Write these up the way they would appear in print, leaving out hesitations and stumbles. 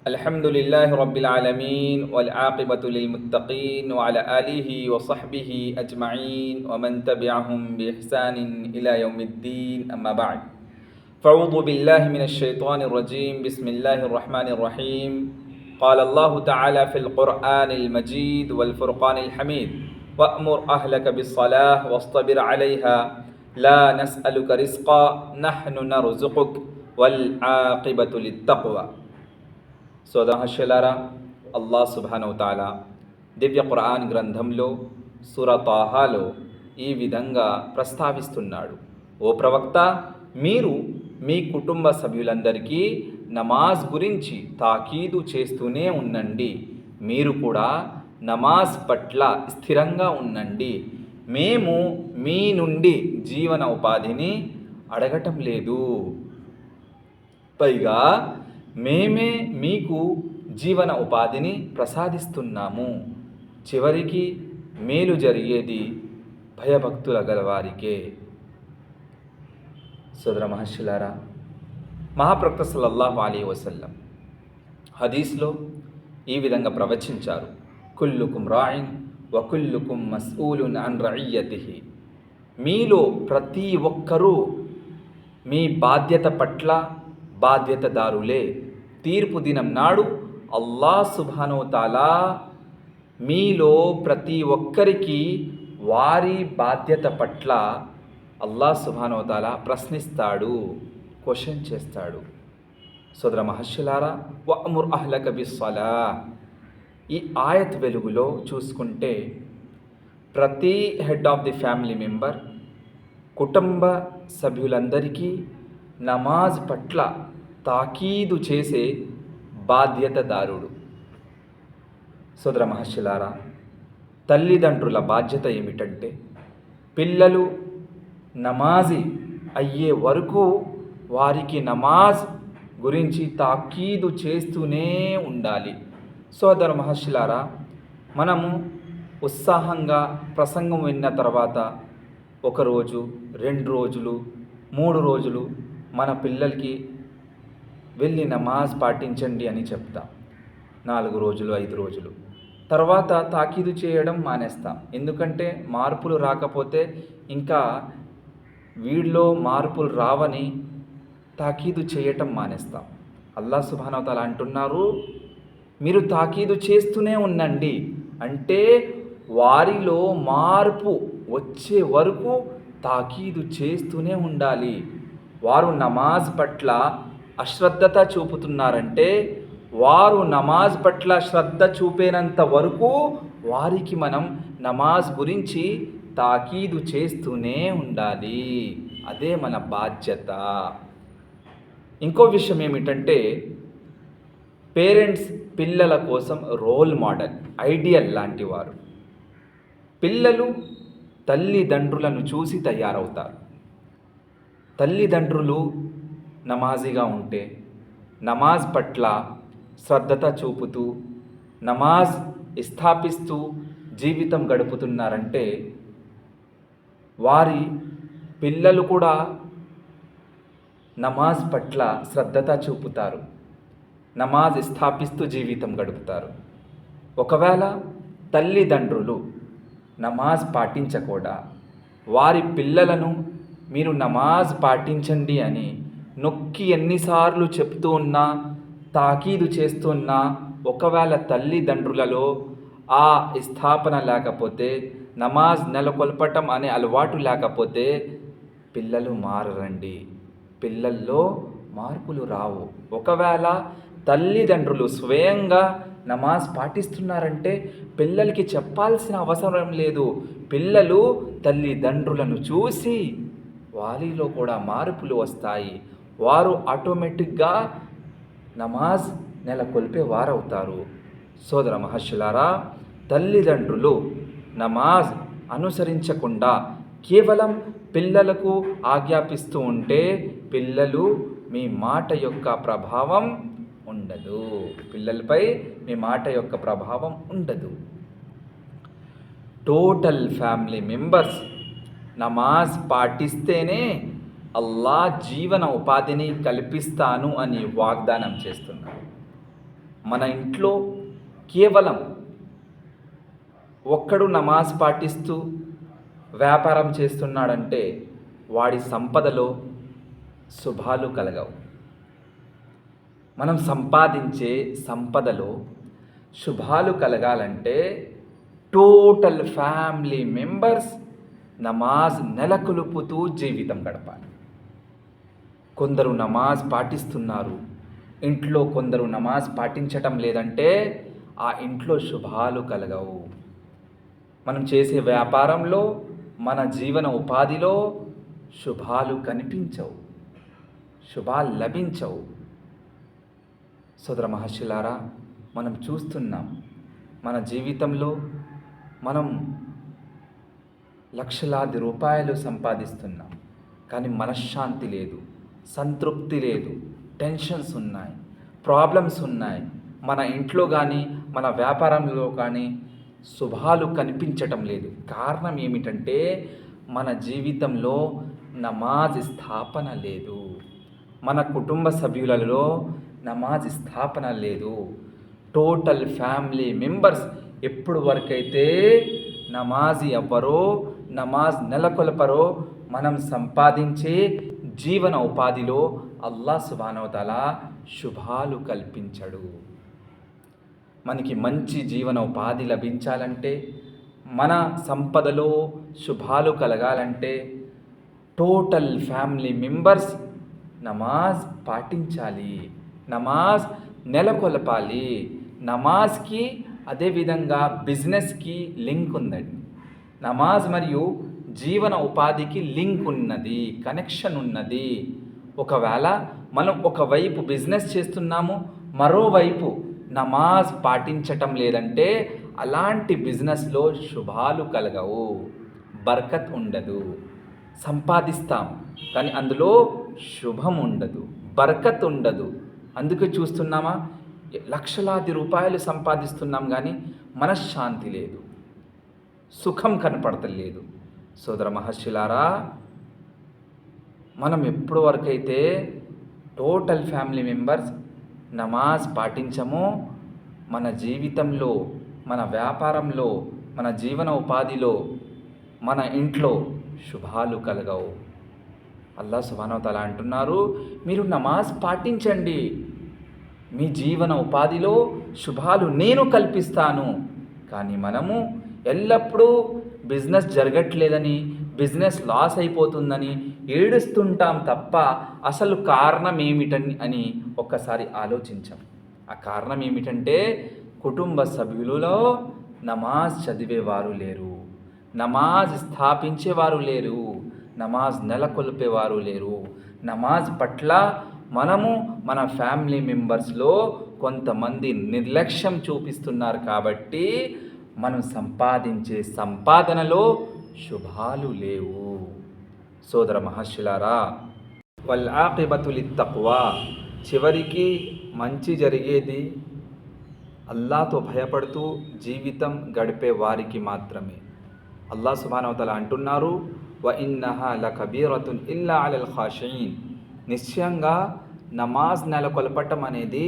الحمد لله رب العالمين والعاقبة للمتقين وعلى آله وصحبه أجمعين ومن تبعهم بإحسان إلى يوم الدين أما بعد فأعوذ بالله من الشيطان الرجيم بسم الله الرحمن الرحيم قال الله تعالى في القرآن المجيد والفرقان الحميد وأمر أهلك بالصلاة واصطبر عليها لا نسألك رزقا نحن نرزقك والعاقبة للتقوى. సోదరహర్షలారా, అల్లాహ్ సుబ్హానహు వ తఆలా దివ్య ఖురాన్ గ్రంథంలో సూరా తాహాలో ఈ విధంగా ప్రస్తావిస్తున్నాడు. ఓ ప్రవక్త, మీరు మీ కుటుంబ సభ్యులందరికీ నమాజ్ గురించి తాకీదు చేస్తూనే ఉండండి. మీరు కూడా నమాజ్ పట్ల స్థిరంగా ఉండండి. మేము మీ నుండి జీవన ఉపాధిని అడగటం లేదు, పైగా మేమే మీకు జీవన ఉపాధిని ప్రసాదిస్తున్నాము. చివరికి మేలు జరిగేది భయభక్తుల గలవారికే. సోదర మహర్షులారా, మహాప్రవక్త సల్లల్లాహు అలైహి వసల్లం హదీస్లో ఈ విధంగా ప్రవచించారు: కుల్లుకుం రాయిన్ వ కుల్లుకుం మస్ఊలున్ అన్ రఇయ్యతిహి. మీలో ప్రతి ఒక్కరూ మీ బాధ్యత పట్ల బాధ్యతదారులే. తీర్పు దినం నాడు అల్లాహ్ సుబ్హానహు వ తఆలా మీలో ప్రతి ఒక్కరికి వారి బాధ్యత పట్ల అల్లాహ్ సుబ్హానహు వ తఆలా ప్రశ్నిస్తాడు, క్వశ్చన్ చేస్తాడు. సోదర మహర్షులారా, వఅముర్ అహ్లక బిస్సలా, ఈ ఆయత్ వెలుగులో చూసుకుంటే ప్రతి head of the family member, కుటుంబ సభ్యులందరికీ నమాజ్ పట్ల తాకీదు చేసే బాధ్యతదారుడు. సోదర మహర్షులారా, తల్లిదండ్రుల బాధ్యత ఏమిటంటే పిల్లలు నమాజీ అయ్యే వరకు వారికి నమాజ్ గురించి తాకీదు చేస్తూనే ఉండాలి. సోదర మహర్షులారా, మనము ఉత్సాహంగా ప్రసంగం విన్న తర్వాత ఒకరోజు, 2 రోజులు, 3 రోజులు మన పిల్లలకి వెళ్ళి నమాజ్ పాటించండి అని చెప్తాం. 4 రోజులు, 5 రోజులు తర్వాత తాకీదు చేయడం మానేస్తాం. ఎందుకంటే మార్పులు రాకపోతే ఇంకా వీడిలో మార్పులు రావని తాకీదు చేయటం మానేస్తాం. అల్లాహ్ సుబ్హానహు వ తఆలా అంటున్నారు, మీరు తాకీదు చేస్తూనే ఉండండి. అంటే వారిలో మార్పు వచ్చే వరకు తాకీదు చేస్తూనే ఉండాలి. వారు నమాజ్ పట్ల అశ్రద్ధత చూపుతున్నారంటే వారు నమాజ్ పట్ల శ్రద్ధ చూపేనంత వరకు వారికి మనం నమాజ్ గురించి తాకీదు చేస్తూనే ఉండాలి. అదే మన బాధ్యత. ఇంకో విషయం ఏమిటంటే పేరెంట్స్ పిల్లల కోసం రోల్ మోడల్, ఐడియల్ లాంటి వారు. పిల్లలు తల్లిదండ్రులను చూసి తయారవుతారు. తల్లిదండ్రులు నమాజీగా ఉంటే, నమాజ్ పట్ల శ్రద్ధత చూపుతూ నమాజ్ స్థాపిస్తూ జీవితం గడుపుతున్నారంటే వారి పిల్లలు కూడా నమాజ్ పట్ల శ్రద్ధత చూపుతారు, నమాజ్ స్థాపిస్తూ జీవితం గడుపుతారు. ఒకవేళ తల్లిదండ్రులు నమాజ్ పాటించకుండా వారి పిల్లలను మీరు నమాజ్ పాటించండి అని నొక్కి ఎన్నిసార్లు చెప్తూ ఉన్నా, తాకీదు చేస్తున్నా, ఒకవేళ తల్లిదండ్రులలో ఆ స్థాపన లేకపోతే, నమాజ్ నెలకొల్పటం అనే అలవాటు లేకపోతే పిల్లలు మారరండి. పిల్లల్లో మార్పులు రావు. ఒకవేళ తల్లిదండ్రులు స్వయంగా నమాజ్ పాటిస్తున్నారంటే పిల్లలకి చెప్పాల్సిన అవసరం లేదు. పిల్లలు తల్లిదండ్రులను చూసి వారిలో కూడా మార్పులు వస్తాయి. వారు ఆటోమేటిక్గా నమాజ్ నెలకొల్పే వారవుతారు. సోదర మహర్షులారా, తల్లిదండ్రులు నమాజ్ అనుసరించకుండా కేవలం పిల్లలకు ఆజ్ఞాపిస్తూ ఉంటే పిల్లలు మీ మాట యొక్క ప్రభావం ఉండదు. పిల్లలపై మీ మాట యొక్క ప్రభావం ఉండదు. టోటల్ ఫ్యామిలీ మెంబర్స్ నమాజ్ పాటిస్తేనే అల్లాహ్ జీవన ఉపాధిని కల్పిస్తాను అని వాగ్దానం చేస్తున్నారు. మన ఇంట్లో కేవలం ఒక్కడు నమాజ్ పాటిస్తూ వ్యాపారం చేస్తున్నాడంటే వాడి సంపదలో శుభాలు కలగవు. మనం సంపాదించే సంపదలో శుభాలు కలగాలంటే టోటల్ ఫ్యామిలీ మెంబర్స్ నమాజ్ నెలకొల్పుతూ జీవితం గడపాలి. కొందరు నమాజ్ పాటిస్తున్నారు, ఇంట్లో కొందరు నమాజ్ పాటించటం లేదంటే ఆ ఇంట్లో శుభాలు కలగవు. మనం చేసే వ్యాపారంలో, మన జీవన ఉపాధిలో శుభాలు కనిపించవు, శుభాలు లభించవు. సోదర మహర్షులారా, మనం చూస్తున్నాం మన జీవితంలో మనం లక్షలాది రూపాయలు సంపాదిస్తున్నాం, కానీ మనశ్శాంతి లేదు, సంతృప్తి లేదు, టెన్షన్స్ ఉన్నాయి, ప్రాబ్లమ్స్ ఉన్నాయి. మన ఇంట్లో కానీ మన వ్యాపారంలో కానీ శుభాలు కనిపించటం లేదు. కారణం ఏమిటంటే మన జీవితంలో నమాజ్ స్థాపన లేదు, మన కుటుంబ సభ్యులలో నమాజ్ స్థాపన లేదు. టోటల్ ఫ్యామిలీ మెంబర్స్ ఎప్పుడు వరకైతే నమాజీ అవ్వరో, నమాజ్ నెలకొల్పరో, మనం సంపాదించే జీవన ఉపాధిలో అల్లాహ్ సుబ్హానహు వ తఆలా శుభాలు కల్పించడు. మనకి మంచి జీవన ఉపాధి లభించాలంటే, మన సంపదలో శుభాలు కలగాలంటే టోటల్ ఫ్యామిలీ మెంబర్స్ నమాజ్ పాటించాలి, నమాజ్ నెలకొల్పాలి. నమాజ్కి అదేవిధంగా బిజినెస్కి లింక్ ఉందండి. నమాజ్ మరియు జీవన ఉపాధికి లింక్ ఉన్నది, కనెక్షన్ ఉన్నది. ఒకవేళ మనం ఒకవైపు బిజినెస్ చేస్తున్నాము, మరోవైపు నమాజ్ పాటించటం లేదంటే అలాంటి బిజినెస్లో శుభాలు కలగవు, బర్కత్ ఉండదు. సంపాదిస్తాం కానీ అందులో శుభం ఉండదు, బర్కత్ ఉండదు. అందుకే చూస్తున్నామా, లక్షలాది రూపాయలు సంపాదిస్తున్నాం కానీ మనశ్శాంతి లేదు, సుఖం కనపడతలేదు. సోదర మహర్షులారా, మనం ఎప్పటి వరకైతే టోటల్ ఫ్యామిలీ మెంబర్స్ నమాజ్ పాటించమో మన జీవితంలో, మన వ్యాపారంలో, మన జీవన ఉపాధిలో, మన ఇంట్లో శుభాలు కలగవు. అల్లాహ్ సుబ్హానహు వ తఆలా అంటున్నారు, మీరు నమాజ్ పాటించండి, మీ జీవన ఉపాధిలో శుభాలు నేను కల్పిస్తాను. కానీ మనము ఎల్లప్పుడూ బిజినెస్ జరగట్లేదని, బిజినెస్ లాస్ అయిపోతుందని ఏడుస్తుంటాం తప్ప అసలు కారణం ఏమిటని అని ఒక్కసారి ఆలోచించాం. ఆ కారణం ఏమిటంటే కుటుంబ సభ్యులలో నమాజ్ చదివేవారు లేరు, నమాజ్ స్థాపించేవారు లేరు, నమాజ్ నెలకొల్పేవారు లేరు. నమాజ్ పట్ల మనము మన ఫ్యామిలీ మెంబర్స్లో కొంతమంది నిర్లక్ష్యం చూపిస్తున్నారు కాబట్టి మనం సంపాదించే సంపాదనలో శుభాలు లేవు. సోదర మహర్షులారా, వల్ ఆఖిబతు లిత్తఖ్వా, చివరికి మంచి జరిగేది అల్లాహ్తో భయపడుతూ జీవితం గడిపే వారికి మాత్రమే. అల్లాహ్ సుబ్హానహు వ తఆలా అంటున్నారు, వ ఇన్నహా లకబీరతున్ ఇల్లా అలల్ ఖాషియీన్, నిశ్చయంగా నమాజ్ నెలకొల్పటం అనేది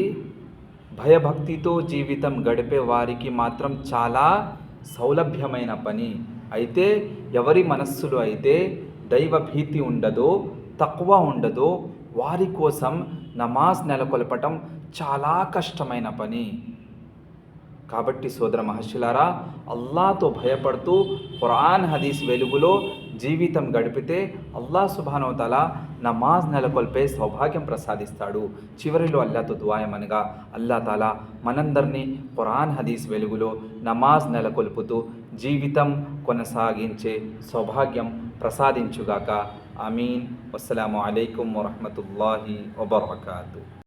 భయభక్తితో జీవితం గడిపే వారికి మాత్రం చాలా సౌలభ్యమైన పని. అయితే ఎవరి మనస్సులో అయితే దైవభీతి ఉండదో, తక్కువ ఉండదో, వారి కోసం నమాజ్ నెలకొల్పటం చాలా కష్టమైన పని. కాబట్టి సోదర మహర్షులారా, అల్లాహ్తో భయపడుతూ ఖురాన్ హదీస్ వెలుగులో జీవితం గడిపితే అల్లాహ్ సుబ్హానహు వ తఆలా నమాజ్ నెలకొల్పే సౌభాగ్యం ప్రసాదిస్తాడు. చివరిలో అల్లాహ్తో దుఆయమనగా అల్లాహ్ తాలా మనందరినీ ఖురాన్ హదీస్ వెలుగులో నమాజ్ నెలకొల్పుతూ జీవితం కొనసాగించే సౌభాగ్యం ప్రసాదించుగాక. ఆమీన్. అస్సలాము అలైకుం వరహ్మతుల్లాహి వబరకాతుహు.